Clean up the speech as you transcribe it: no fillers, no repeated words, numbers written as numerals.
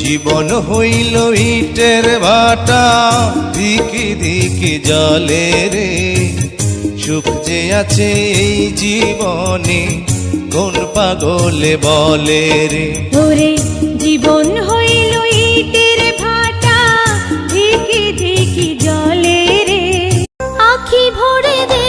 জীবন হইল ইটের ভাটা, দিকে দিকে জলে রে। সুখ যে আছে এই জীবনে, কোন পাগলে বলে রে। ওরে জীবন হইল ইটের ভাটা, দিকে দিকে জলে রে। আখি ভরে দে